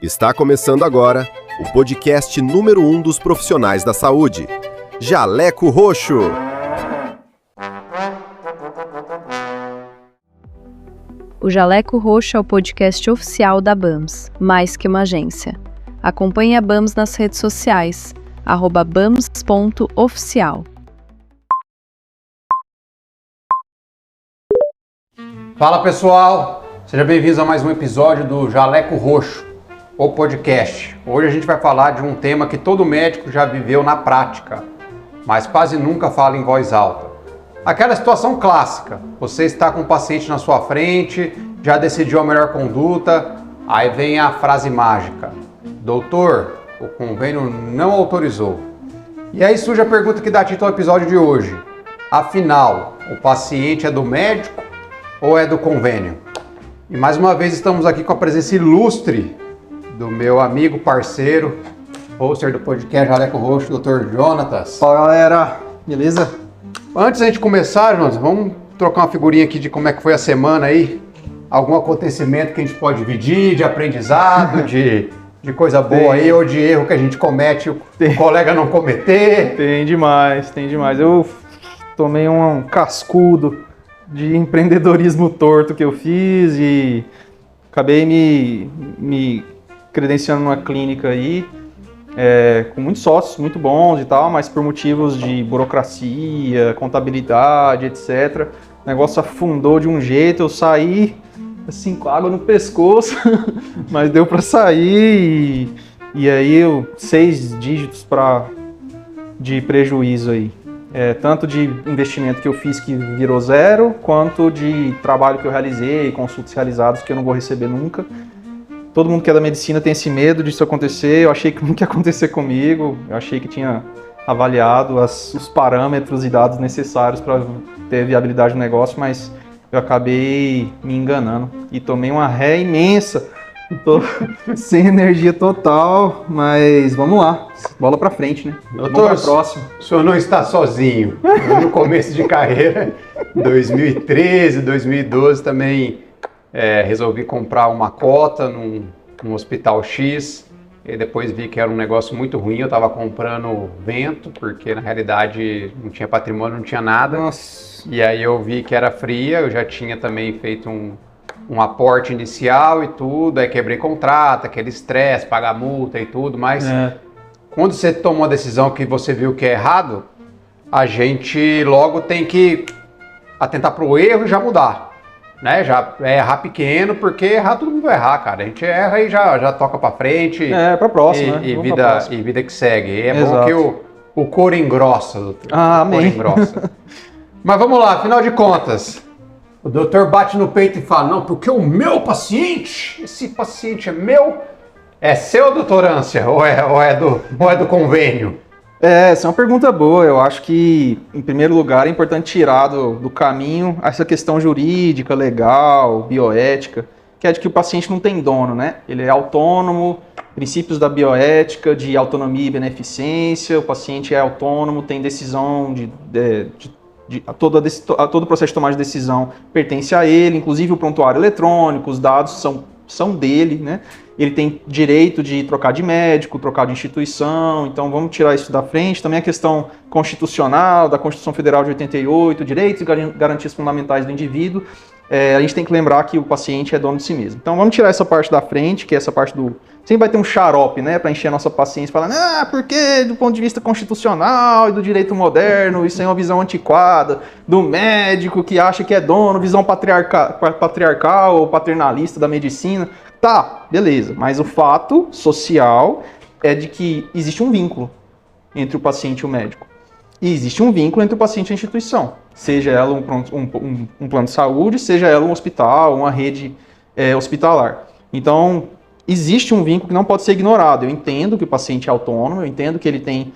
Está começando agora o podcast número 1 dos profissionais da saúde, Jaleco Roxo. O Jaleco Roxo é o podcast oficial da BAMS, mais que uma agência. Acompanhe a BAMS nas redes sociais, @bams.oficial. Fala pessoal, sejam bem-vindos a mais um episódio do Jaleco Roxo, o podcast. Hoje a gente vai falar de um tema que todo médico já viveu na prática, mas quase nunca fala em voz alta. Aquela situação clássica, você está com o paciente na sua frente, já decidiu a melhor conduta, aí vem a frase mágica: doutor, o convênio não autorizou. E aí surge a pergunta que dá título ao episódio de hoje: afinal, o paciente é do médico ou é do convênio? E mais uma vez estamos aqui com a presença ilustre do meu amigo, parceiro, hoster do podcast Jaleco Roxo, Dr. Jonatas. Fala galera, beleza? Antes da gente começar, Jonatas, vamos trocar uma figurinha aqui de como é que foi a semana aí. Algum acontecimento que a gente pode dividir, de aprendizado, de coisa boa aí, ou de erro que a gente comete, o colega não cometer. Tem demais. Eu tomei um cascudo de empreendedorismo torto que eu fiz e acabei me credenciando numa clínica aí, com muitos sócios muito bons e tal, mas por motivos de burocracia, contabilidade, etc. O negócio afundou de um jeito, eu saí assim com água no pescoço, mas deu para sair e aí 6 dígitos de prejuízo aí. Tanto de investimento que eu fiz que virou 0, quanto de trabalho que eu realizei, consultas realizadas que eu não vou receber nunca. Todo mundo que é da medicina tem esse medo disso acontecer. Eu achei que nunca ia acontecer comigo. Eu achei que tinha avaliado os parâmetros e dados necessários para ter viabilidade do negócio, mas eu acabei me enganando e tomei uma ré imensa. Tô sem energia total, mas vamos lá, bola pra frente, né? Doutor, vamos pra próxima. O senhor não está sozinho. No começo de carreira, 2013, 2012, também resolvi comprar uma cota num hospital X e depois vi que era um negócio muito ruim. Eu estava comprando vento, porque na realidade não tinha patrimônio, não tinha nada. Nossa. E aí eu vi que era fria, eu já tinha também feito um aporte inicial e tudo, aí quebrei contrato, aquele estresse, pagar multa e tudo, mas quando você toma uma decisão que você viu que é errado, a gente logo tem que atentar para o erro e já mudar, né? Já errar pequeno, porque errar todo mundo vai errar, cara. A gente erra e já toca para frente. Pra próxima, né? E vida que segue. E é bom que o couro engrossa, doutor. Amém. O couro engrossa. Mas vamos lá, afinal de contas, o doutor bate no peito e fala: não, porque o meu paciente, esse paciente é meu, é seu, doutorância, ou é do convênio? Essa é uma pergunta boa. Eu acho que, em primeiro lugar, é importante tirar do caminho essa questão jurídica, legal, bioética, que é de que o paciente não tem dono, né? Ele é autônomo, princípios da bioética, de autonomia e beneficência, o paciente é autônomo, tem decisão todo o processo de tomada de decisão pertence a ele, inclusive o prontuário eletrônico, os dados são dele, né? Ele tem direito de trocar de médico, trocar de instituição, então vamos tirar isso da frente. Também a questão constitucional, da Constituição Federal de 88, direitos e garantias fundamentais do indivíduo. A gente tem que lembrar que o paciente é dono de si mesmo. Então vamos tirar essa parte da frente, que é essa parte do... Sempre vai ter um xarope, né, para encher a nossa paciência, falando, porque do ponto de vista constitucional e do direito moderno, isso é uma visão antiquada, do médico que acha que é dono, visão patriarcal ou paternalista da medicina. Tá, beleza, mas o fato social é de que existe um vínculo entre o paciente e o médico. E existe um vínculo entre o paciente e a instituição, seja ela um plano de saúde, seja ela um hospital, uma rede hospitalar. Então, existe um vínculo que não pode ser ignorado. Eu entendo que o paciente é autônomo, eu entendo que ele tem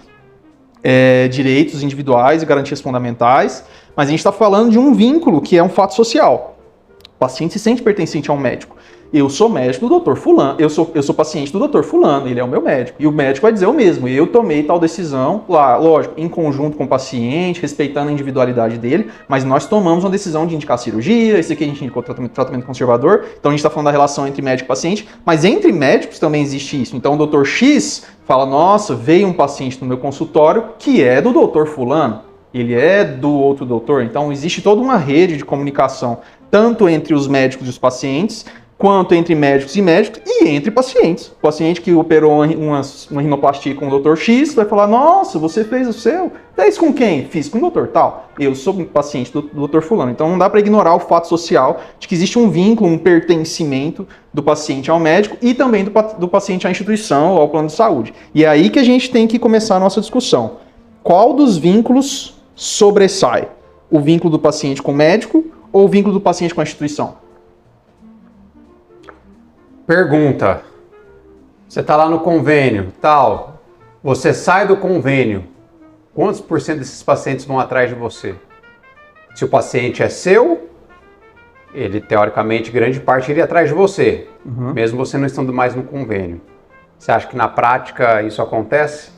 direitos individuais e garantias fundamentais, mas a gente está falando de um vínculo que é um fato social. O paciente se sente pertencente a um médico. Eu sou médico do doutor fulano, eu sou paciente do doutor fulano, ele é o meu médico. E o médico vai dizer o mesmo, eu tomei tal decisão, lá, lógico, em conjunto com o paciente, respeitando a individualidade dele, mas nós tomamos uma decisão de indicar cirurgia, esse aqui a gente indicou tratamento conservador, então a gente está falando da relação entre médico e paciente, mas entre médicos também existe isso. Então o doutor X fala, nossa, veio um paciente no meu consultório que é do doutor fulano, ele é do outro doutor, então existe toda uma rede de comunicação, tanto entre os médicos e os pacientes, quanto entre médicos e médicos e entre pacientes. O paciente que operou uma rinoplastia com o Dr. X vai falar, nossa, você fez o seu? Fez com quem? Fiz com o doutor tal. Eu sou paciente do Dr. fulano. Então não dá para ignorar o fato social de que existe um vínculo, um pertencimento do paciente ao médico e também do paciente à instituição ou ao plano de saúde. E é aí que a gente tem que começar a nossa discussão. Qual dos vínculos sobressai? O vínculo do paciente com o médico ou o vínculo do paciente com a instituição? Pergunta, você está lá no convênio, tal, você sai do convênio, quantos por cento desses pacientes vão atrás de você? Se o paciente é seu, ele teoricamente, grande parte iria atrás de você, mesmo você não estando mais no convênio. Você acha que na prática isso acontece?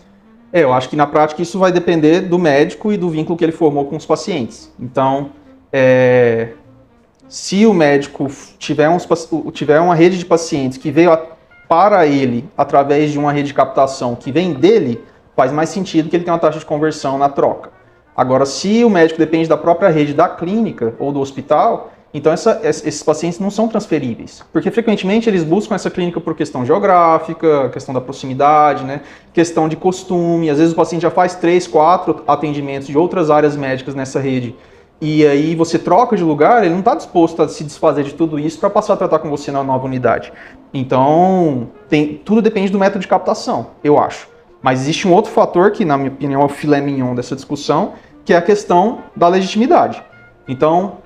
Eu acho que na prática isso vai depender do médico e do vínculo que ele formou com os pacientes. Então, se o médico tiver uma rede de pacientes que veio para ele através de uma rede de captação que vem dele, faz mais sentido que ele tenha uma taxa de conversão na troca. Agora, se o médico depende da própria rede da clínica ou do hospital, então esses pacientes não são transferíveis. Porque frequentemente eles buscam essa clínica por questão geográfica, questão da proximidade, né? Questão de costume. Às vezes o paciente já faz 3, 4 atendimentos de outras áreas médicas nessa rede. E aí você troca de lugar, ele não está disposto a se desfazer de tudo isso para passar a tratar com você na nova unidade. Então, tudo depende do método de captação, eu acho. Mas existe um outro fator que, na minha opinião, é o filé mignon dessa discussão, que é a questão da legitimidade. Então,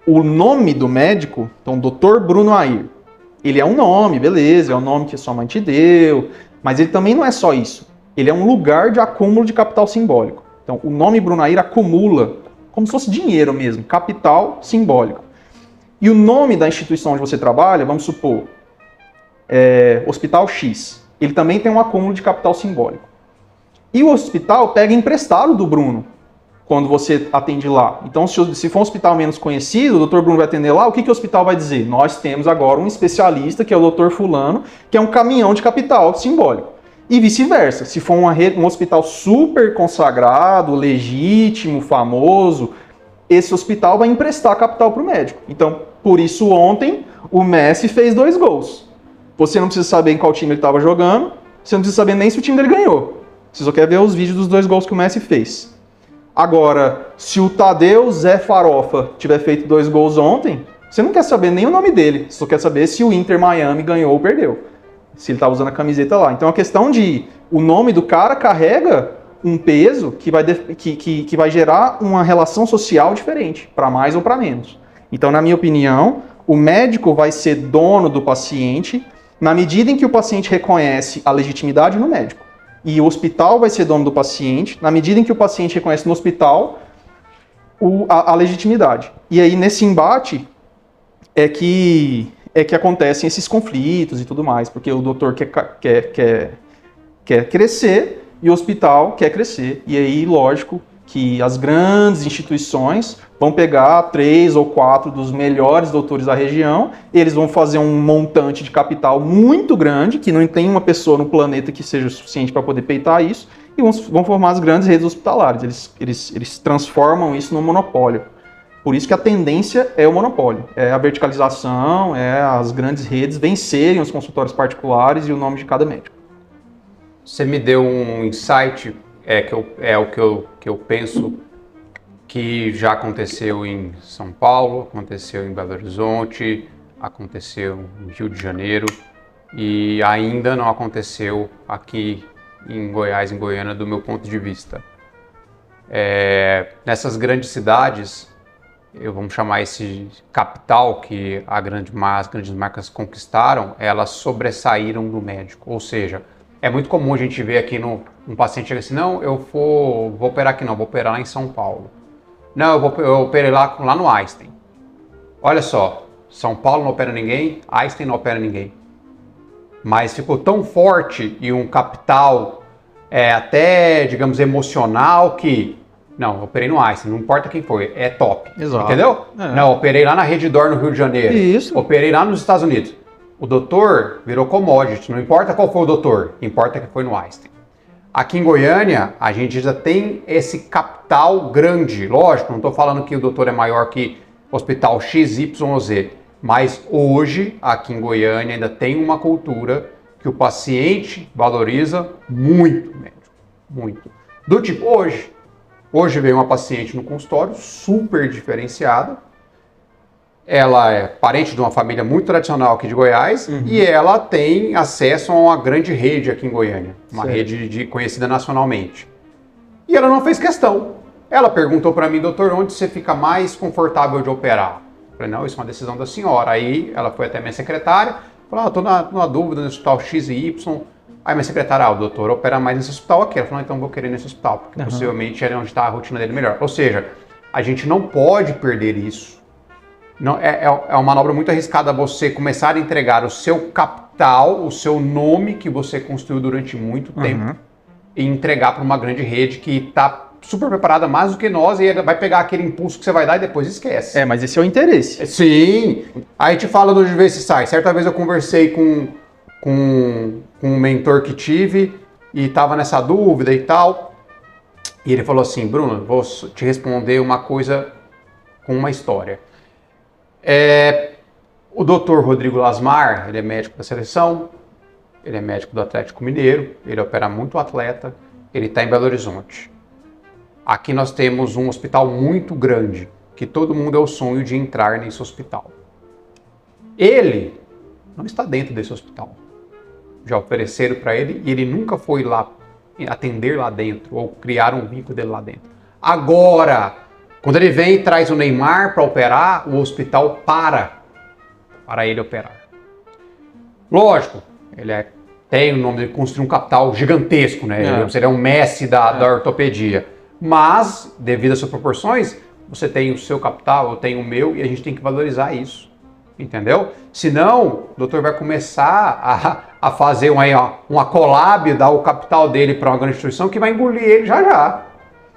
o nome do médico, então, Dr. Bruno Air, ele é um nome, beleza, é um nome que sua mãe te deu, mas ele também não é só isso. Ele é um lugar de acúmulo de capital simbólico. Então, o nome Bruno Air acumula como se fosse dinheiro mesmo, capital simbólico. E o nome da instituição onde você trabalha, vamos supor, Hospital X, ele também tem um acúmulo de capital simbólico. E o hospital pega emprestado do Bruno, quando você atende lá. Então, se for um hospital menos conhecido, o Dr. Bruno vai atender lá, o que o hospital vai dizer? Nós temos agora um especialista, que é o Dr. Fulano, que é um caminhão de capital simbólico. E vice-versa, se for um hospital super consagrado, legítimo, famoso, esse hospital vai emprestar capital para o médico. Então, por isso ontem, o Messi fez 2 gols. Você não precisa saber em qual time ele estava jogando, você não precisa saber nem se o time dele ganhou. Você só quer ver os vídeos dos 2 gols que o Messi fez. Agora, se o Tadeu Zé Farofa tiver feito 2 gols ontem, você não quer saber nem o nome dele, você só quer saber se o Inter Miami ganhou ou perdeu. Se ele está usando a camiseta lá. Então a questão de o nome do cara carrega um peso que vai gerar uma relação social diferente, para mais ou para menos. Então, na minha opinião, o médico vai ser dono do paciente na medida em que o paciente reconhece a legitimidade no médico. E o hospital vai ser dono do paciente na medida em que o paciente reconhece no hospital a legitimidade. E aí, nesse embate, é que acontecem esses conflitos e tudo mais, porque o doutor quer crescer e o hospital quer crescer. E aí, lógico, que as grandes instituições vão pegar 3 ou 4 dos melhores doutores da região, eles vão fazer um montante de capital muito grande, que não tem uma pessoa no planeta que seja suficiente para poder peitar isso, e vão formar as grandes redes hospitalares. Eles transformam isso num monopólio. Por isso que a tendência é o monopólio, é a verticalização, é as grandes redes vencerem os consultórios particulares e o nome de cada médico. Você me deu um insight, o que eu penso que já aconteceu em São Paulo, aconteceu em Belo Horizonte, aconteceu no Rio de Janeiro e ainda não aconteceu aqui em Goiás, em Goiânia, do meu ponto de vista. Nessas grandes cidades, vamos chamar esse capital que as grandes marcas conquistaram, elas sobressaíram do médico. Ou seja, é muito comum a gente ver aqui um paciente chega assim, não, eu vou operar aqui não, vou operar lá em São Paulo. Não, eu operei lá no Einstein. Olha só, São Paulo não opera ninguém, Einstein não opera ninguém. Mas ficou tão forte e um capital até, digamos, emocional que... Não, eu operei no Einstein, não importa quem foi, é top. Exato. Entendeu? Não, operei lá na Redditor, no Rio de Janeiro. Isso. Operei lá nos Estados Unidos. O doutor virou commodity, não importa qual foi o doutor, importa que foi no Einstein. Aqui em Goiânia, a gente já tem esse capital grande. Lógico, não estou falando que o doutor é maior que hospital XYZ, mas hoje, aqui em Goiânia, ainda tem uma cultura que o paciente valoriza muito o médico. Muito. Do tipo, hoje veio uma paciente no consultório super diferenciada. Ela é parente de uma família muito tradicional aqui de Goiás e ela tem acesso a uma grande rede aqui em Goiânia, uma rede conhecida nacionalmente. E ela não fez questão. Ela perguntou para mim, doutor, onde você fica mais confortável de operar? Eu falei, não, isso é uma decisão da senhora. Aí ela foi até minha secretária, falou, estou numa dúvida no hospital X e Y. Aí minha secretária, o doutor opera mais nesse hospital aqui. Ela falou, então vou querer nesse hospital, porque possivelmente é onde está a rotina dele melhor. Ou seja, a gente não pode perder isso. Não, é uma manobra muito arriscada você começar a entregar o seu capital, o seu nome que você construiu durante muito tempo e entregar para uma grande rede que está super preparada mais do que nós e ela vai pegar aquele impulso que você vai dar e depois esquece. Mas esse é o interesse. Sim. Aí te fala do ver se sai. Certa vez eu conversei com um mentor que tive e estava nessa dúvida e tal. E ele falou assim, Bruno, vou te responder uma coisa com uma história. O doutor Rodrigo Lasmar, ele é médico da seleção, ele é médico do Atlético Mineiro, ele opera muito atleta, ele está em Belo Horizonte. Aqui nós temos um hospital muito grande, que todo mundo é o sonho de entrar nesse hospital. Ele não está dentro desse hospital. Já ofereceram para ele e ele nunca foi lá atender lá dentro ou criar um vínculo dele lá dentro. Agora, quando ele vem e traz o Neymar para operar, o hospital para ele operar. Lógico, ele tem o nome de construir um capital gigantesco, né? Ele é um Messi da ortopedia. Mas, devido às suas proporções, você tem o seu capital, eu tenho o meu, e a gente tem que valorizar isso. Entendeu? Senão, o doutor vai começar a fazer uma collab, dar o capital dele para uma grande instituição que vai engolir ele já.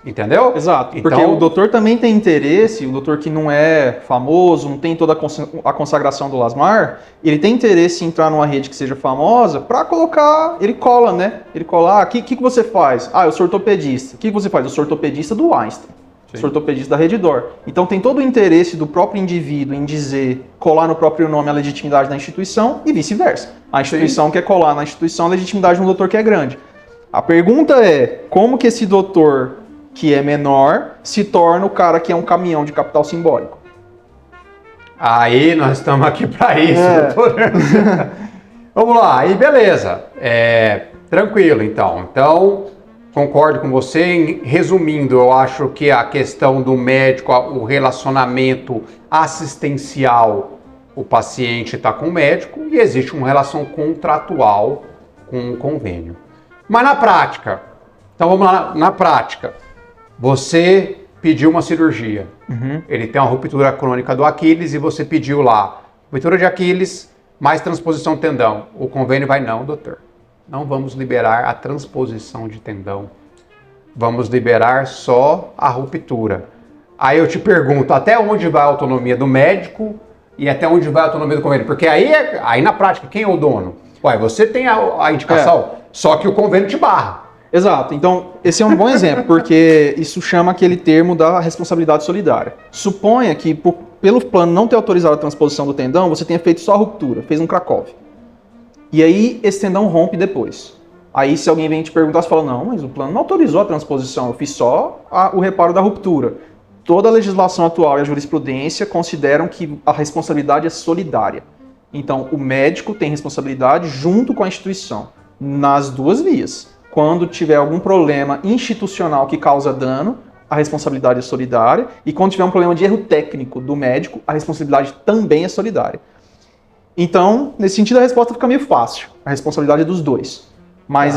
Entendeu? Exato, então, porque o doutor também tem interesse, o doutor que não é famoso, não tem toda a consagração do Lasmar, ele tem interesse em entrar numa rede que seja famosa para colocar, ele cola, né? Ele cola, o que você faz? Eu sou ortopedista. O que você faz? Eu sou ortopedista do Einstein. Sim. Sou ortopedista da Redditor. Então tem todo o interesse do próprio indivíduo em dizer, colar no próprio nome a legitimidade da instituição e vice-versa. A instituição quer colar na instituição a legitimidade de um doutor que é grande. A pergunta é, como que esse doutor que é menor, se torna o cara que é um caminhão de capital simbólico? Aí nós estamos aqui para isso, doutor. Vamos lá, aí beleza. Tranquilo, então. Então, concordo com você. Resumindo, eu acho que a questão do médico, o relacionamento assistencial, o paciente está com o médico e existe uma relação contratual com o convênio. Mas na prática, então vamos lá, na prática. Você pediu uma cirurgia, ele tem uma ruptura crônica do Aquiles e você pediu lá, ruptura de Aquiles mais transposição de tendão. O convênio vai, não, doutor, não vamos liberar a transposição de tendão, vamos liberar só a ruptura. Aí eu te pergunto, até onde vai a autonomia do médico e até onde vai a autonomia do convênio? Porque aí na prática, quem é o dono? Você tem a indicação, só que o convênio te barra. Exato. Então, esse é um bom exemplo, porque isso chama aquele termo da responsabilidade solidária. Suponha que, pelo plano não ter autorizado a transposição do tendão, você tenha feito só a ruptura, fez um Krakow. E aí, esse tendão rompe depois. Aí, se alguém vem te perguntar, você fala, não, mas o plano não autorizou a transposição, eu fiz só o reparo da ruptura. Toda a legislação atual e a jurisprudência consideram que a responsabilidade é solidária. Então, o médico tem responsabilidade junto com a instituição, nas duas vias. Quando tiver algum problema institucional que causa dano, a responsabilidade é solidária. E quando tiver um problema de erro técnico do médico, a responsabilidade também é solidária. Então, nesse sentido, a resposta fica meio fácil. A responsabilidade é dos dois. Mas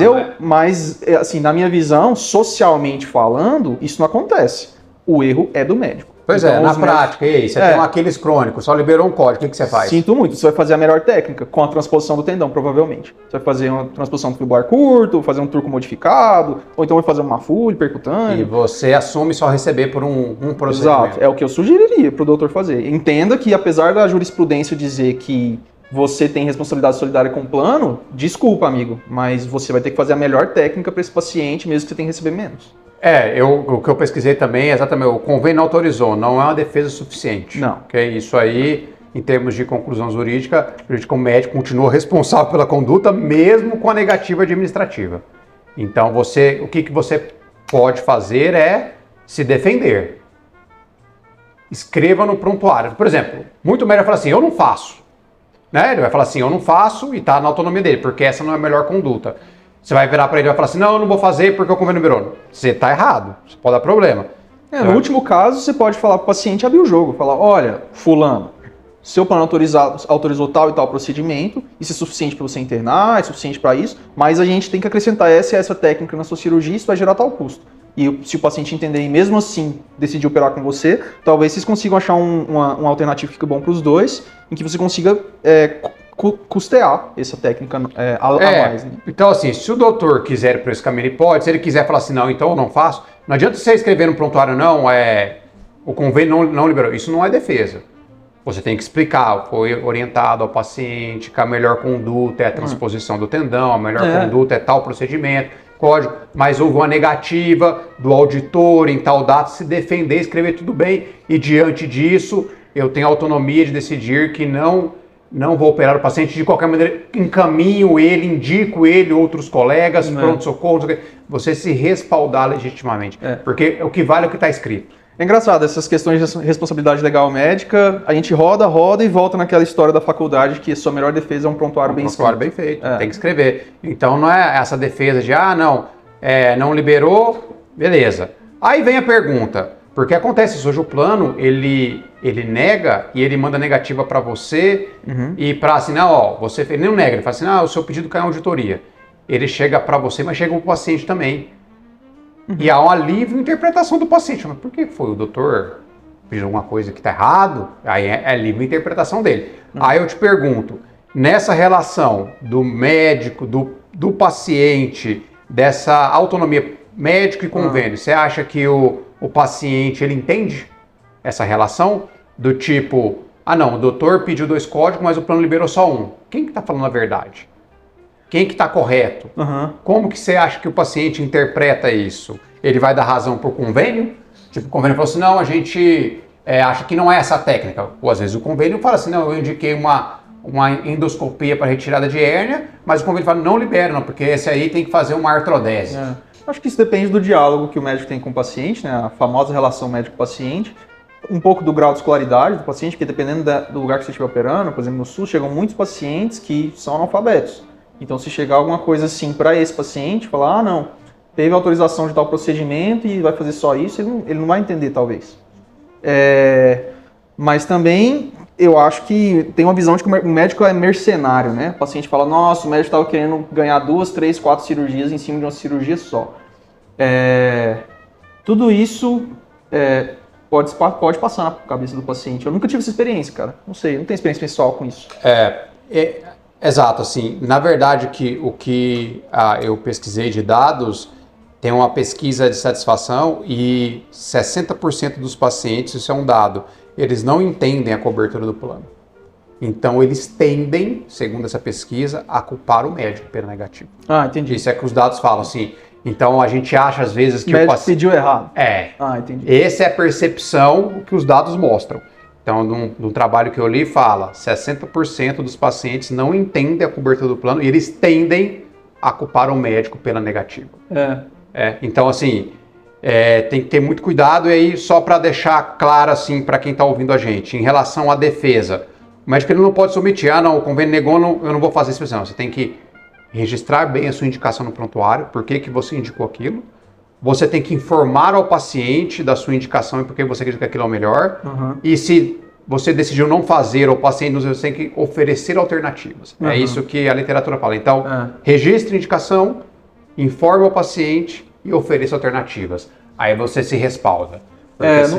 assim, na minha visão, socialmente falando, isso não acontece. O erro é do médico. Pois Então, na os prática, e aí, você tem um Aquiles crônico, só liberou um código, o que você faz? Sinto muito, você vai fazer a melhor técnica, com a transposição do tendão, provavelmente. Você vai fazer uma transposição do fibular curto, fazer um turco modificado, ou então vai fazer uma full, percutâneo. E você assume só receber por um procedimento. Exato, é o que eu sugeriria para o doutor fazer. Entenda que, apesar da jurisprudência dizer que você tem responsabilidade solidária com o plano, desculpa, amigo, mas você vai ter que fazer a melhor técnica para esse paciente, mesmo que você tenha que receber menos. O que eu pesquisei também é exatamente, o convênio não autorizou, não é uma defesa suficiente. Não. Okay? Isso aí, em termos de conclusão jurídica, o médico continua responsável pela conduta, mesmo com a negativa administrativa. Então, o que você pode fazer é se defender. Escreva no prontuário. Por exemplo, muito médico fala assim, eu não faço. Né? Ele vai falar assim, eu não faço e está na autonomia dele, porque essa não é a melhor conduta. Você vai virar para ele e vai falar assim, não, eu não vou fazer porque o convênio liberou. Você está errado, isso pode dar problema. No último caso, você pode falar para o paciente abrir o jogo, falar, olha, fulano, seu plano autorizou tal e tal procedimento, isso é suficiente para você internar, é suficiente para isso, mas a gente tem que acrescentar essa e essa técnica na sua cirurgia, isso vai gerar tal custo. E se o paciente entender e mesmo assim decidir operar com você, talvez vocês consigam achar uma alternativa que fique bom para os dois, em que você consiga custear essa técnica a mais. Né? Então, assim, se o doutor quiser ir por esse caminho, ele pode. Se ele quiser falar assim, não, então eu não faço, não adianta você escrever no prontuário, não, o convênio não liberou. Isso não é defesa. Você tem que explicar, foi orientado ao paciente que a melhor conduta é a transposição do tendão, a melhor conduta é tal procedimento, código, mas houve uma negativa do auditor em tal data, se defender, escrever tudo bem, e diante disso, eu tenho autonomia de decidir que não vou operar o paciente, de qualquer maneira, encaminho ele, indico ele, outros colegas, pronto-socorro, você se respaldar legitimamente, porque o que vale é o que está escrito. É engraçado, essas questões de responsabilidade legal médica, a gente roda e volta naquela história da faculdade que a sua melhor defesa é um prontuário bem escrito. Um prontuário bem feito, tem que escrever. Então não é essa defesa de, não liberou, beleza. Aí vem a pergunta, porque acontece isso, hoje o plano, ele nega e ele manda negativa para você e para assinar, ele não nega, ele fala assim, o seu pedido cai em auditoria. Ele chega para você, mas chega para o paciente também. E há uma livre interpretação do paciente. Mas por que foi? O doutor pediu alguma coisa que está errado? Aí é livre interpretação dele. Aí eu te pergunto, nessa relação do médico, do paciente, dessa autonomia médico e convênio, você acha que o paciente, ele entende essa relação? Do tipo, o doutor pediu 2 códigos, mas o plano liberou só um. Quem que está falando a verdade? Quem que está correto? Como que você acha que o paciente interpreta isso? Ele vai dar razão por convênio? Tipo, o convênio falou assim, não, a gente acha que não é essa técnica. Ou às vezes o convênio fala assim, não, eu indiquei uma endoscopia para retirada de hérnia, mas o convênio fala, não libera, não, porque esse aí tem que fazer uma artrodese. Acho que isso depende do diálogo que o médico tem com o paciente, né? A famosa relação médico-paciente. Um pouco do grau de escolaridade do paciente, porque dependendo do lugar que você estiver operando, por exemplo, no SUS, chegam muitos pacientes que são analfabetos. Então, se chegar alguma coisa assim para esse paciente, falar, não, teve autorização de tal procedimento e vai fazer só isso, ele não vai entender, talvez. Mas também, eu acho que tem uma visão de que o médico é mercenário, né? O paciente fala, nossa, o médico estava querendo ganhar 2, 3, 4 cirurgias em cima de uma cirurgia só. Tudo isso pode passar na cabeça do paciente. Eu nunca tive essa experiência, cara. Não sei, não tenho experiência pessoal com isso. Exato, assim, na verdade o que eu pesquisei de dados, tem uma pesquisa de satisfação e 60% dos pacientes, isso é um dado, eles não entendem a cobertura do plano. Então eles tendem, segundo essa pesquisa, a culpar o médico pelo negativo. Entendi. Isso é que os dados falam, assim. Então a gente acha às vezes que o médico pediu errado. Entendi. Essa é a percepção que os dados mostram. Então, no trabalho que eu li, fala 60% dos pacientes não entendem a cobertura do plano e eles tendem a culpar o médico pela negativa. Então, assim, tem que ter muito cuidado. E aí, só para deixar claro, assim, para quem está ouvindo a gente, em relação à defesa, o médico ele não pode se omitir, o convênio negou, eu não vou fazer isso. Não, você tem que registrar bem a sua indicação no prontuário, por que você indicou aquilo. Você tem que informar ao paciente da sua indicação e por que você acredita que aquilo é o melhor. E se você decidiu não fazer, o paciente você tem que oferecer alternativas. É isso que a literatura fala. Então, registre a indicação, informe ao paciente e ofereça alternativas. Aí você se respalda.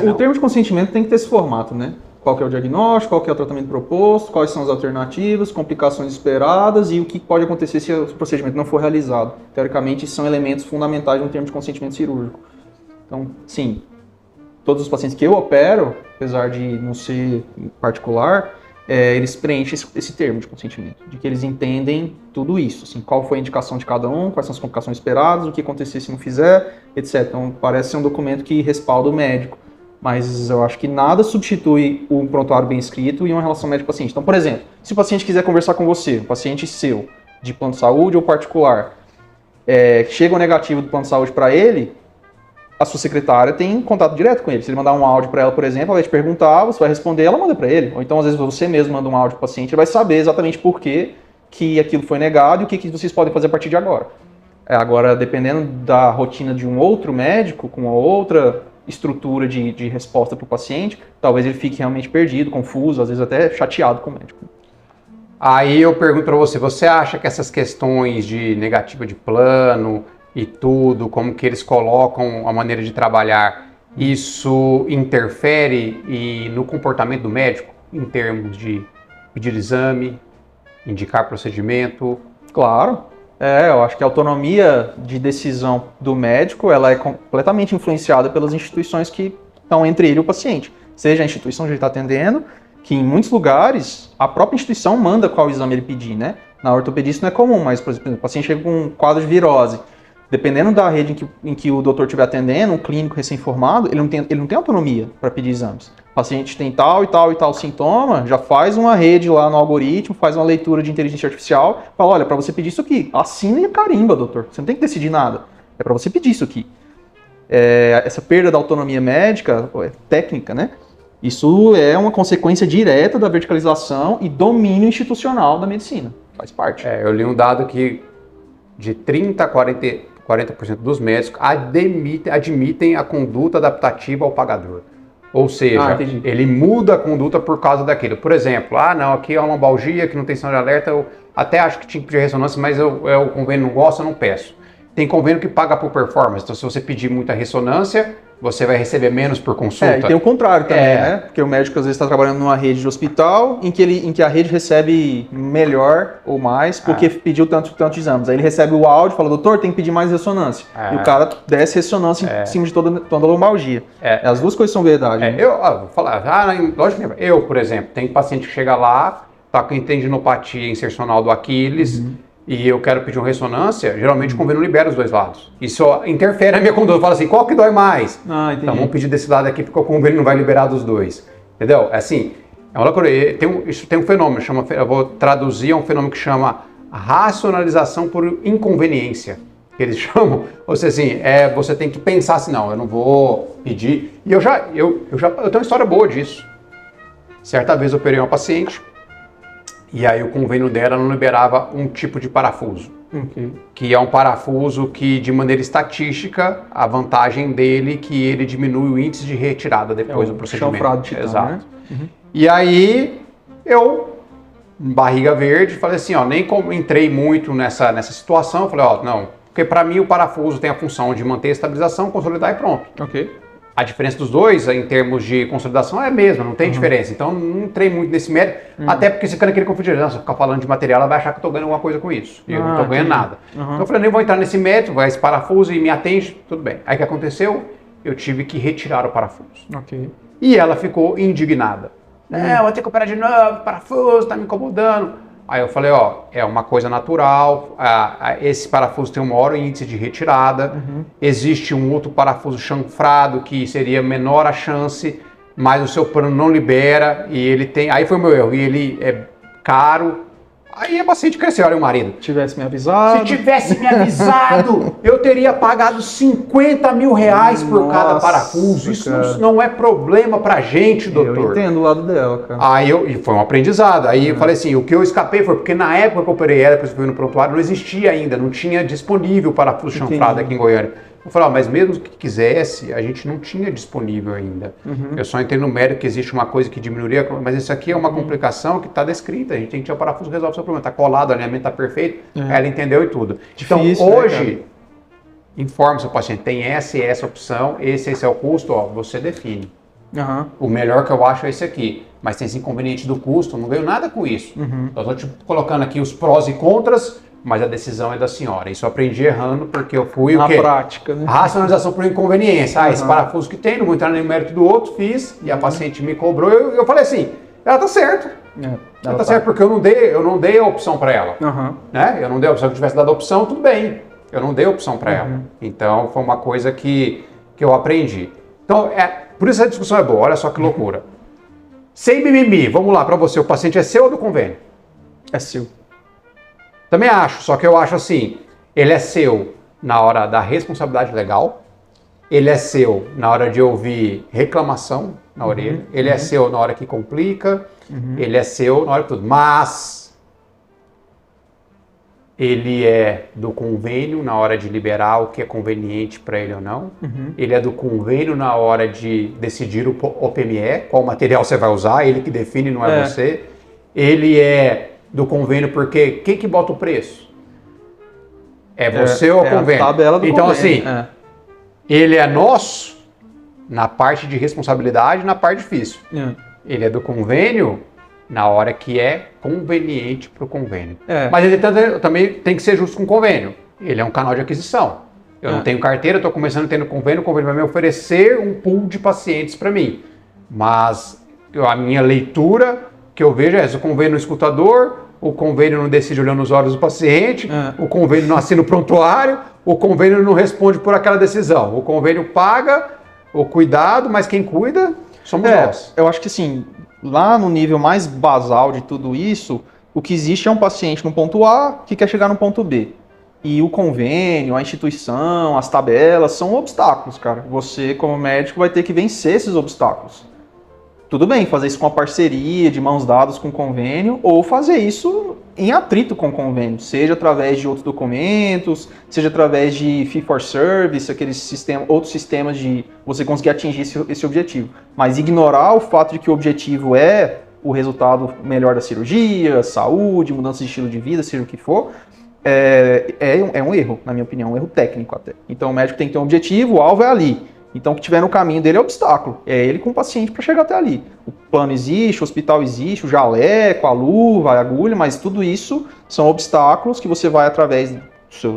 O termo de consentimento tem que ter esse formato, né? Qual que é o diagnóstico, qual que é o tratamento proposto, quais são as alternativas, complicações esperadas e o que pode acontecer se o procedimento não for realizado. Teoricamente, são elementos fundamentais no termo de consentimento cirúrgico. Então, sim, todos os pacientes que eu opero, apesar de não ser particular, eles preenchem esse termo de consentimento, de que eles entendem tudo isso, assim, qual foi a indicação de cada um, quais são as complicações esperadas, o que acontecer se não fizer, etc. Então, parece ser um documento que respalda o médico, mas eu acho que nada substitui um prontuário bem escrito e uma relação médico-paciente. Então, por exemplo, se o paciente quiser conversar com você, um paciente seu, de plano de saúde ou particular, chega o negativo do plano de saúde para ele, a sua secretária tem contato direto com ele. Se ele mandar um áudio para ela, por exemplo, ela vai te perguntar, você vai responder, ela manda para ele. Ou então, às vezes, você mesmo manda um áudio para o paciente, ele vai saber exatamente por que aquilo foi negado e o que vocês podem fazer a partir de agora. Agora, dependendo da rotina de um outro médico, com uma outra estrutura de resposta para o paciente, talvez ele fique realmente perdido, confuso, às vezes até chateado com o médico. Aí eu pergunto para você, você acha que essas questões de negativa de plano e tudo, como que eles colocam a maneira de trabalhar, isso interfere no comportamento do médico, em termos de pedir exame, indicar procedimento? Claro. Eu acho que a autonomia de decisão do médico, ela é completamente influenciada pelas instituições que estão entre ele e o paciente. Seja a instituição que ele está atendendo, que em muitos lugares a própria instituição manda qual exame ele pedir, né? Na ortopedia isso não é comum, mas, por exemplo, o paciente chega com um quadro de virose. Dependendo da rede em que o doutor estiver atendendo, um clínico recém-formado, ele não tem autonomia para pedir exames. O paciente tem tal e tal e tal sintoma, já faz uma rede lá no algoritmo, faz uma leitura de inteligência artificial, fala, olha, para você pedir isso aqui, assina e carimba, doutor. Você não tem que decidir nada. É para você pedir isso aqui. Essa perda da autonomia médica, técnica, né? Isso é uma consequência direta da verticalização e domínio institucional da medicina. Faz parte. Eu li um dado que de 30% a 40% dos médicos admitem a conduta adaptativa ao pagador. Ou seja, ele muda a conduta por causa daquilo. Por exemplo, não, aqui é uma lombalgia que não tem sinal de alerta, eu até acho que tinha que pedir ressonância, mas o convênio não gosta, eu não peço. Tem convênio que paga por performance, então se você pedir muita ressonância, você vai receber menos por consulta. E tem o contrário também, né? Porque o médico às vezes está trabalhando numa rede de hospital em que a rede recebe melhor ou mais porque pediu tanto de exames. Aí ele recebe o áudio e fala, doutor, tem que pedir mais ressonância. E o cara desce ressonância em cima de toda a lombalgia. As duas coisas são verdade. Né? Vou falar, lógico que eu, por exemplo, tem paciente que chega lá, tá com tendinopatia insercional do Aquiles, e eu quero pedir uma ressonância, geralmente o convênio libera os dois lados. Isso interfere na minha conduta. Fala assim, qual que dói mais? Então vamos pedir desse lado aqui, porque o convênio não vai liberar dos dois. Entendeu? Assim, é uma loucura. Isso tem um fenômeno, eu vou traduzir, é um fenômeno que chama racionalização por inconveniência. Que eles chamam, ou seja, assim, você tem que pensar assim, não, eu não vou pedir. E eu tenho uma história boa disso. Certa vez eu operei uma paciente, e aí o convênio dela não liberava um tipo de parafuso, que é um parafuso que, de maneira estatística, a vantagem dele é que ele diminui o índice de retirada depois do procedimento. Chanfrado de titânio, exato. Né? E aí eu, barriga verde, falei assim, nem entrei muito nessa situação, falei, não, porque para mim o parafuso tem a função de manter a estabilização, consolidar e pronto. A diferença dos dois, em termos de consolidação, é a mesma, não tem diferença. Então, não entrei muito nesse mérito, até porque se fica naquele conflito de se eu ficar falando de material, ela vai achar que eu estou ganhando alguma coisa com isso. E eu não estou ganhando nada. Então, eu falei, nem vou entrar nesse mérito, vai esse parafuso e me atende, tudo bem. Aí, o que aconteceu? Eu tive que retirar o parafuso. E ela ficou indignada. Vou ter que operar de novo, o parafuso está me incomodando. Aí eu falei, é uma coisa natural, esse parafuso tem um maior índice de retirada, existe um outro parafuso chanfrado que seria menor a chance, mas o seu plano não libera, e ele tem, aí foi o meu erro, e ele é caro. Aí a paciente cresceu, olha o marido. Se tivesse me avisado, eu teria pagado 50 mil reais por cada parafuso. Isso não é problema pra gente, doutor. Eu entendo o lado dela, cara. E foi um aprendizado. Aí eu falei assim, o que eu escapei foi porque na época que eu operei ela, depois eu fui no prontuário, não existia ainda, não tinha disponível parafuso chanfrado aqui em Goiânia. Eu falei, mas mesmo que quisesse, a gente não tinha disponível ainda. Eu só entrei no mérito que existe uma coisa que diminuiria, mas isso aqui é uma complicação que está descrita. A gente tem que tirar o parafuso e resolve o seu problema. Está colado, o alinhamento está perfeito, ela entendeu e tudo. Difícil, então, hoje, informe seu paciente, tem essa e essa opção, esse é o custo, ó, você define. Uhum. O melhor que eu acho é esse aqui, mas tem esse inconveniente do custo, não ganho nada com isso. Eu estou te colocando aqui os prós e contras, mas a decisão é da senhora. Isso eu aprendi errando porque eu fui Na o quê? prática, né? Racionalização por inconveniência. Esse parafuso que tem, não vou entrar no mérito do outro, fiz, e a paciente me cobrou, eu falei assim, ela tá certo. Ela tá certo porque eu não dei a opção para ela. Né? Eu não dei a opção, se eu tivesse dado a opção, tudo bem. Eu não dei a opção para ela. Então, foi uma coisa que eu aprendi. Então, por isso a discussão é boa, olha só que loucura. Sem mimimi, vamos lá, para você, o paciente é seu ou do convênio? É seu. Também acho, só que eu acho assim, ele é seu na hora da responsabilidade legal, ele é seu na hora de ouvir reclamação na orelha, ele é seu na hora que complica, ele é seu na hora de tudo, mas ele é do convênio na hora de liberar o que é conveniente para ele ou não, ele é do convênio na hora de decidir o PME, qual material você vai usar, ele que define, não é você, ele é do convênio porque quem que bota o preço? É você ou o convênio? A tabela do então convênio. Assim, ele é nosso na parte de responsabilidade, na parte difícil. Ele é do convênio na hora que é conveniente para o convênio. Mas ele também tem que ser justo com o convênio. Ele é um canal de aquisição. Eu não tenho carteira, estou começando tendo convênio, o convênio vai me oferecer um pool de pacientes para mim. Mas a minha leitura que eu vejo é se o convênio no escutador, o convênio não decide olhando nos olhos do paciente, o convênio não assina o prontuário, o convênio não responde por aquela decisão. O convênio paga o cuidado, mas quem cuida somos nós. Eu acho que sim, lá no nível mais basal de tudo isso, o que existe é um paciente no ponto A que quer chegar no ponto B. E o convênio, a instituição, as tabelas são obstáculos, cara. Você, como médico, vai ter que vencer esses obstáculos. Tudo bem, fazer isso com a parceria, de mãos dadas com o convênio, ou fazer isso em atrito com o convênio, seja através de outros documentos, seja através de fee for service, outros sistemas de você conseguir atingir esse objetivo. Mas ignorar o fato de que o objetivo é o resultado melhor da cirurgia, saúde, mudança de estilo de vida, seja o que for, é um erro, na minha opinião, um erro técnico até. Então o médico tem que ter um objetivo, o alvo é ali. Então, o que tiver no caminho dele é obstáculo. É ele com o paciente para chegar até ali. O plano existe, o hospital existe, o jaleco, a luva, a agulha, mas tudo isso são obstáculos que você vai, através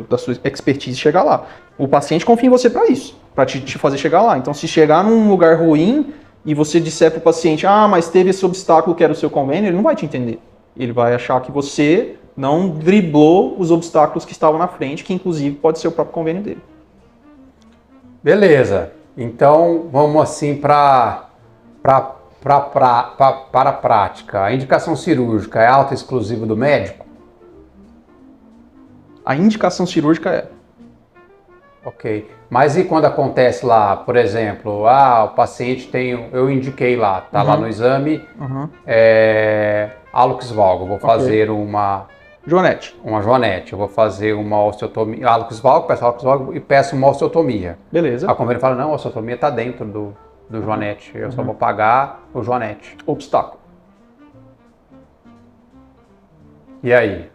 da sua expertise, chegar lá. O paciente confia em você para isso, para te fazer chegar lá. Então, se chegar num lugar ruim e você disser para o paciente, mas teve esse obstáculo que era o seu convênio, ele não vai te entender. Ele vai achar que você não driblou os obstáculos que estavam na frente, que inclusive pode ser o próprio convênio dele. Beleza. Então, vamos assim para a prática. A indicação cirúrgica é alta exclusiva do médico? A indicação cirúrgica é. Ok. Mas e quando acontece lá, por exemplo, o paciente eu indiquei lá, tá lá no exame, hálux valgo, vou fazer uma Joanete. Eu vou fazer uma osteotomia, hálux valgo, peço hálux valgo e peço uma osteotomia. Beleza. A convênio fala, não, a osteotomia está dentro do Joanete, eu só vou pagar o Joanete. Obstáculo. E aí?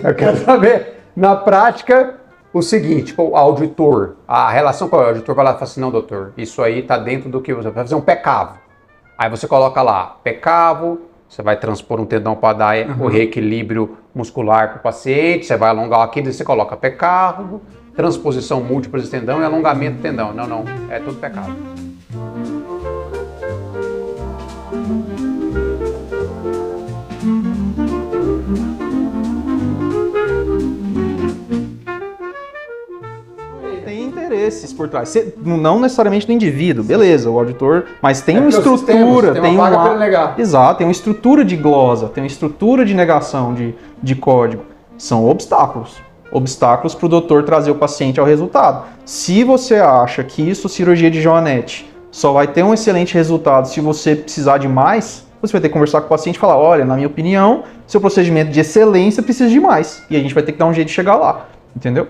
Eu quero saber, na prática, o seguinte, o auditor, a relação com o auditor vai lá e fala assim, não, doutor, isso aí está dentro do que você vai fazer um pé-cavo. Aí você coloca lá, pé-cavo, você vai transpor um tendão para dar o reequilíbrio muscular para o paciente, você vai alongar aqui, daí você coloca pé-cavo, transposição múltipla de tendão e alongamento do tendão. Não, é tudo pé-cavo. Tem interesses por trás. Não necessariamente do indivíduo, beleza, o auditor, mas tem uma estrutura, tem exato, tem uma estrutura de glosa, tem uma estrutura de negação de código. São obstáculos para o doutor trazer o paciente ao resultado. Se você acha que isso, cirurgia de Joanete, só vai ter um excelente resultado se você precisar de mais, você vai ter que conversar com o paciente e falar, olha, na minha opinião, seu procedimento de excelência precisa de mais. E a gente vai ter que dar um jeito de chegar lá, entendeu?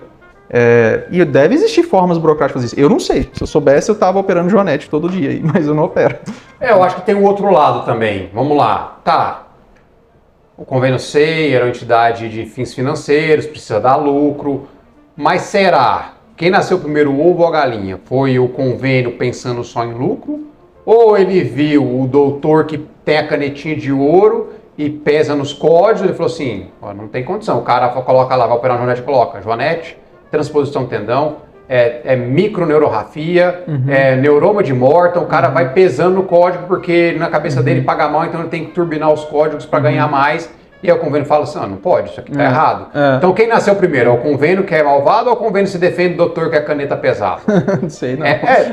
E deve existir formas burocráticas disso. Eu não sei. Se eu soubesse, eu estava operando Joanete todo dia, mas eu não opero. Eu acho que tem um outro lado também. Vamos lá. Tá. O convênio SEI era uma entidade de fins financeiros, precisa dar lucro. Mas será? Quem nasceu primeiro, o ovo ou a galinha? Foi o convênio pensando só em lucro? Ou ele viu o doutor que tem a canetinha de ouro e pesa nos códigos, ele falou assim, ó, não tem condição, o cara coloca lá, vai operar uma Joanete, coloca Joanete, transposição do tendão, microneurorrafia, neuroma de morta, o cara vai pesando no código porque na cabeça dele paga mal, então ele tem que turbinar os códigos para ganhar mais. E aí o convênio fala assim, não pode, isso aqui tá errado. Então quem nasceu primeiro, é o convênio que é malvado ou o convênio se defende do doutor que é caneta pesada? Não sei, não.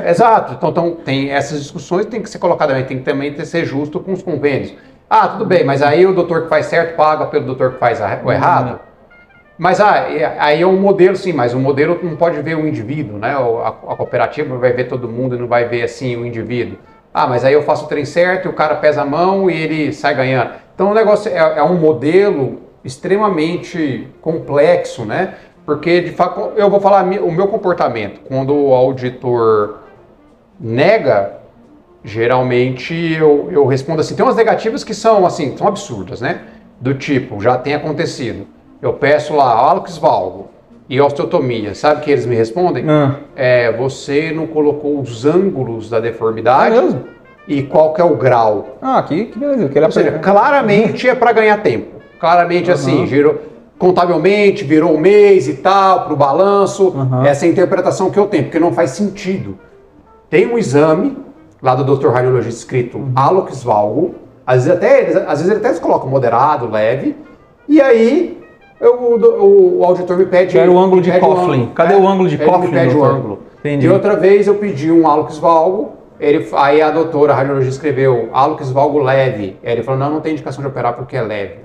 Exato. Então tem essas discussões, tem que ser colocado também, tem que também ser justo com os convênios. Ah, tudo bem, mas aí o doutor que faz certo paga pelo doutor que faz o errado? Mas aí é um modelo, sim, mas o modelo não pode ver o indivíduo, né? A cooperativa vai ver todo mundo e não vai ver, assim, o indivíduo. Ah, mas aí eu faço o trem certo e o cara pesa a mão e ele sai ganhando. Então o negócio é um modelo extremamente complexo, né? Porque, de fato, eu vou falar o meu comportamento. Quando o auditor nega, geralmente eu respondo assim. Tem umas negativas que são, assim, são absurdas, né? Do tipo, já tem acontecido. Eu peço lá hálux valgo e osteotomia. Sabe o que eles me respondem? Você não colocou os ângulos da deformidade. É mesmo? E qual que é o grau? Que beleza. Ou seja, claramente é para ganhar tempo. Claramente assim, contabilmente, virou um mês e tal, para o balanço. Essa é a interpretação que eu tenho, porque não faz sentido. Tem um exame lá do Dr. Radiologista escrito hálux valgo. Às vezes ele até coloca moderado, leve. E aí o auditor me pede... Quero o ângulo de Coughlin. Cadê o ângulo de Coughlin? Ele me pede o ângulo. Entendi. E outra vez eu pedi um hálux valgo. Aí a doutora, a radiologista, escreveu hálux valgo leve. Ele falou, não tem indicação de operar porque é leve.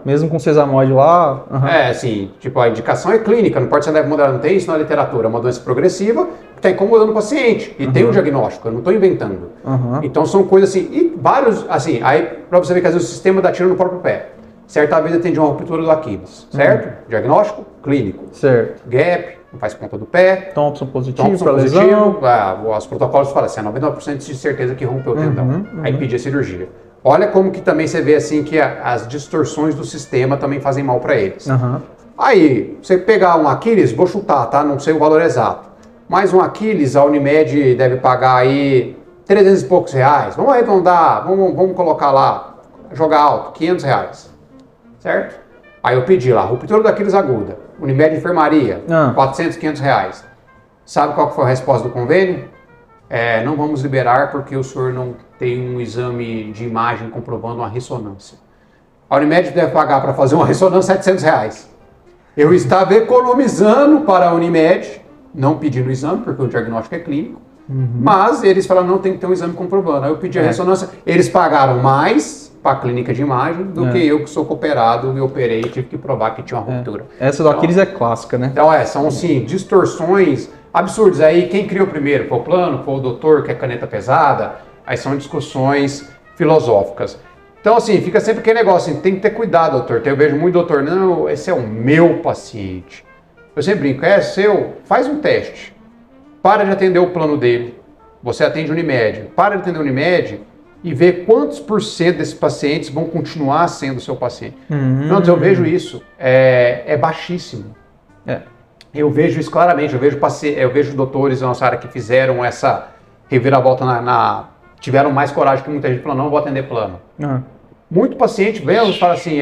Mesmo com sesamoide lá? Assim, tipo, a indicação é clínica, não pode ser leve moderado, não tem isso na literatura. É uma doença progressiva que está incomodando o paciente. E tem um diagnóstico, eu não estou inventando. Então são coisas assim, e vários, assim, aí para você ver que às vezes o sistema dá tiro no próprio pé. Certa vez eu atendi uma ruptura do Aquiles, certo? Diagnóstico clínico. Certo. Gap, não faz ponta do pé. Thompson positivo para lesão. Os protocolos falam assim, 99% de certeza que rompeu o tendão. Aí pedir a cirurgia. Olha como que também você vê assim que as distorções do sistema também fazem mal para eles. Aí, você pegar um Aquiles, vou chutar, tá? Não sei o valor exato. Mas um Aquiles, a Unimed deve pagar aí 300 e poucos reais. Vamos arredondar, vamos colocar lá, jogar alto, 500 reais. Certo? Aí eu pedi lá, ruptura do Aquiles aguda, Unimed enfermaria, 400, 500 reais. Sabe qual que foi a resposta do convênio? Não vamos liberar porque o senhor não tem um exame de imagem comprovando uma ressonância. A Unimed deve pagar para fazer uma ressonância 700 reais. Eu estava economizando para a Unimed, não pedindo o exame, porque o diagnóstico é clínico, mas eles falaram, não, tem que ter um exame comprovando. Aí eu pedi a ressonância, eles pagaram mais para a clínica de imagem do que eu que sou cooperado e operei e tive que provar que tinha uma ruptura. Essa do Aquiles é clássica, né? Então são assim, distorções absurdas. Aí quem criou primeiro? Foi o plano? Foi o doutor que é caneta pesada? Aí são discussões filosóficas. Então assim, fica sempre aquele negócio, assim, tem que ter cuidado, doutor. Eu vejo muito doutor, não, esse é o meu paciente. Eu sempre brinco, é seu, faz um teste. Para de atender o plano dele. Você atende Unimed. Para de atender Unimed e ver quantos por cento desses pacientes vão continuar sendo seu paciente. Não, eu vejo isso. É baixíssimo. Eu vejo isso claramente. Eu vejo doutores na nossa área que fizeram essa reviravolta tiveram mais coragem que muita gente falou, não vou atender plano. Muito paciente vem e fala assim,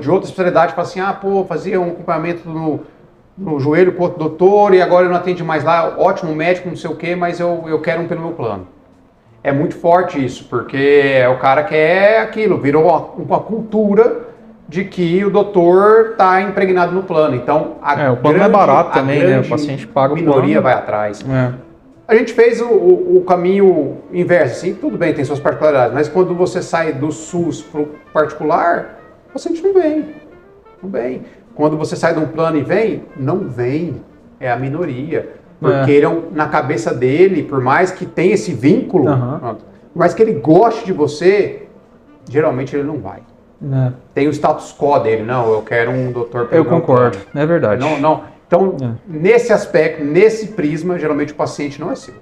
de outra especialidade, fala assim, fazia um acompanhamento no joelho com outro doutor e agora eu não atende mais lá, ótimo médico, não sei o quê, mas eu quero um pelo meu plano. É muito forte isso, porque o cara quer aquilo, virou uma cultura de que o doutor está impregnado no plano. Então, o plano é barato também, né? O paciente paga o plano. A minoria vai atrás. A gente fez o caminho inverso, assim, tudo bem, tem suas particularidades, mas quando você sai do SUS para o particular, o paciente não vem. Quando você sai de um plano e vem, não vem, é a minoria. Porque ele na cabeça dele, por mais que tenha esse vínculo, por mais que ele goste de você, geralmente ele não vai. Tem o status quo dele, não, eu quero um doutor pelo meu concordo, plano. É verdade. Não. Então, nesse aspecto, nesse prisma, geralmente o paciente não é seu.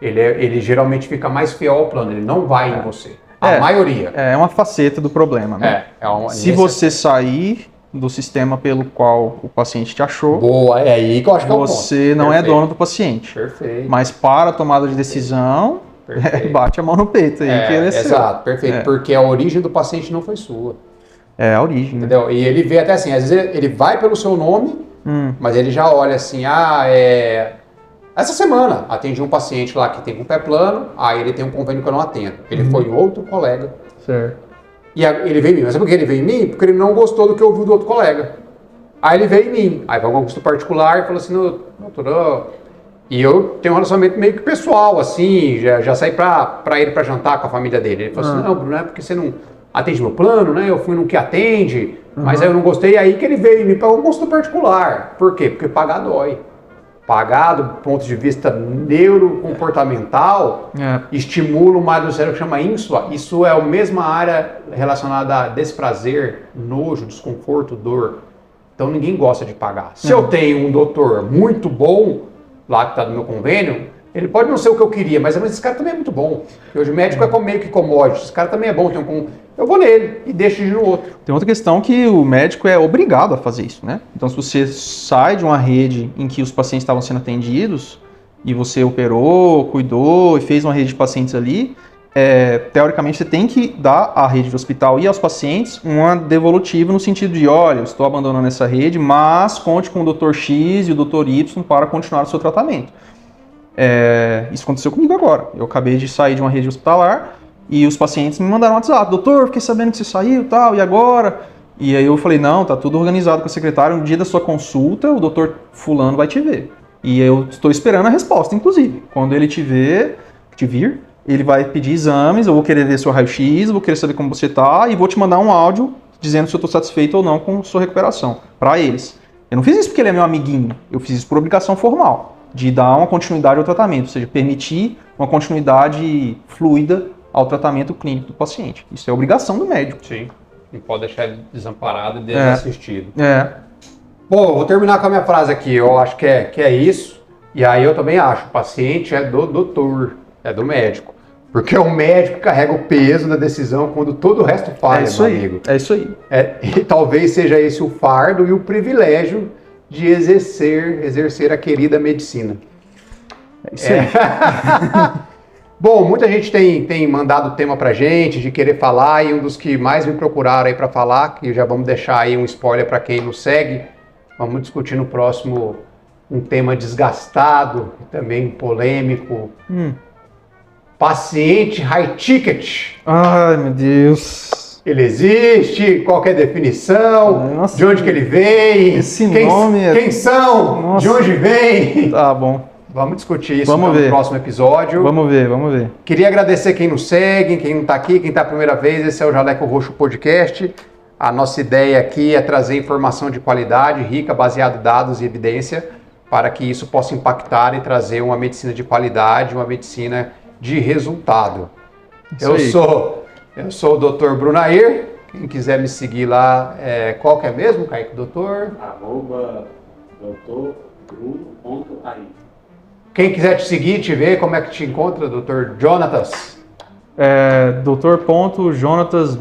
Ele geralmente fica mais fiel ao plano, ele não vai em você. A maioria. É uma faceta do problema, né? Se você sair, do sistema pelo qual o paciente te achou, Boa, é aí que eu acho que é o ponto. você não é dono do paciente. Perfeito. Mas para a tomada de decisão, bate a mão no peito aí. Que ele é seu. Exato, perfeito. Porque a origem do paciente não foi sua. É a origem. Né? Entendeu? E ele vê até assim, às vezes ele vai pelo seu nome, mas ele já olha assim, essa semana atendi um paciente lá que tem um pé plano, aí ele tem um convênio que eu não atendo. Ele foi em outro colega. Certo. E ele veio em mim. Mas sabe por que ele veio em mim? Porque ele não gostou do que ouviu do outro colega. Aí ele veio em mim. Aí pagou um custo particular e falou assim, doutor, e eu tenho um relacionamento meio que pessoal, assim, já saí pra ir pra jantar com a família dele. Ele falou assim, não, Bruno, é porque você não atende meu plano, né? Eu fui no que atende, mas aí eu não gostei. Aí que ele veio e me pagou um custo particular. Por quê? Porque pagar dói. Pagar do ponto de vista neurocomportamental estimula uma área do cérebro que chama ínsula. Isso é a mesma área relacionada a desprazer, nojo, desconforto, dor. Então ninguém gosta de pagar. Se eu tenho um doutor muito bom, lá que está no meu convênio, ele pode não ser o que eu queria, mas esse cara também é muito bom. Porque hoje o médico é meio que commodity, esse cara também é bom, eu vou nele e deixo de ir no outro. Tem outra questão que o médico é obrigado a fazer isso, né? Então, se você sai de uma rede em que os pacientes estavam sendo atendidos e você operou, cuidou e fez uma rede de pacientes ali, teoricamente você tem que dar à rede de hospital e aos pacientes uma devolutiva no sentido de, olha, eu estou abandonando essa rede, mas conte com o Dr. X e o Dr. Y para continuar o seu tratamento. Isso aconteceu comigo agora. Eu acabei de sair de uma rede hospitalar e os pacientes me mandaram um WhatsApp, doutor, fiquei sabendo que você saiu e tal, e agora? E aí eu falei, não, tá tudo organizado com a secretária, no dia da sua consulta o doutor fulano vai te ver. E eu estou esperando a resposta, inclusive. Quando ele te vir, ele vai pedir exames, eu vou querer ver seu raio-x, eu vou querer saber como você tá e vou te mandar um áudio dizendo se eu estou satisfeito ou não com sua recuperação, para eles. Eu não fiz isso porque ele é meu amiguinho, eu fiz isso por obrigação formal, de dar uma continuidade ao tratamento, ou seja, permitir uma continuidade fluida ao tratamento clínico do paciente. Isso é obrigação do médico. Sim, não pode deixar ele desamparado e desassistido. Bom, vou terminar com a minha frase aqui, eu acho que é isso, e aí eu também acho, o paciente é do doutor, é do médico, porque é o médico que carrega o peso da decisão quando todo o resto falha, meu amigo. É isso aí. E talvez seja esse o fardo e o privilégio de exercer a querida medicina. É isso aí. Bom, muita gente tem mandado tema pra gente, de querer falar, e um dos que mais me procuraram aí pra falar, que já vamos deixar aí um spoiler pra quem nos segue, vamos discutir no próximo um tema desgastado, também polêmico. Paciente high ticket. Ai, meu Deus. Ele existe? Qual que é a definição? Nossa, de onde que ele vem? Quem são? Nossa. De onde vem? Tá bom. Vamos discutir isso no próximo episódio. Vamos ver. Queria agradecer quem nos segue, quem não está aqui, quem está a primeira vez. Esse é o Jaleco Roxo Podcast. A nossa ideia aqui é trazer informação de qualidade, rica, baseada em dados e evidência, para que isso possa impactar e trazer uma medicina de qualidade, uma medicina de resultado. Eu sou o Dr. Brunair. Quem quiser me seguir lá, qual que é mesmo, Kaique? Doutor? @doutorbruno.ai. Quem quiser te seguir, te ver, como é que te encontra, Dr. Jonatas? Dr.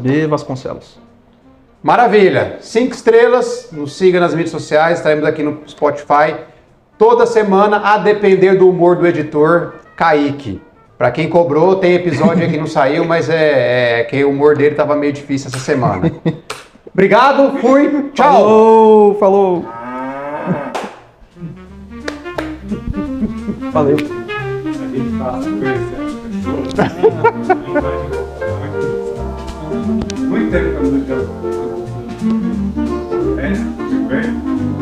B. Vasconcelos. Maravilha! 5 estrelas, nos siga nas mídias sociais, estaremos aqui no Spotify toda semana, a depender do humor do editor, Kaique. Para quem cobrou, tem episódio aí que não saiu, mas que o humor dele estava meio difícil essa semana. Obrigado, fui, tchau! Falou! Valeu! A gente passa muito tempo quando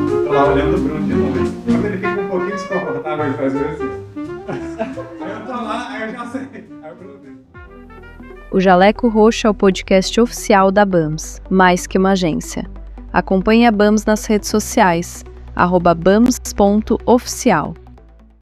eu tô lá olhando o Bruno de novo. Quando ele fica um pouquinho desconfortável, ele faz assim. Aí eu tô lá, aí eu já sei. Aí o Bruno dele. O Jaleco Roxo é o podcast oficial da BAMS, mais que uma agência. Acompanhe a BAMS nas redes sociais, @bams.oficial.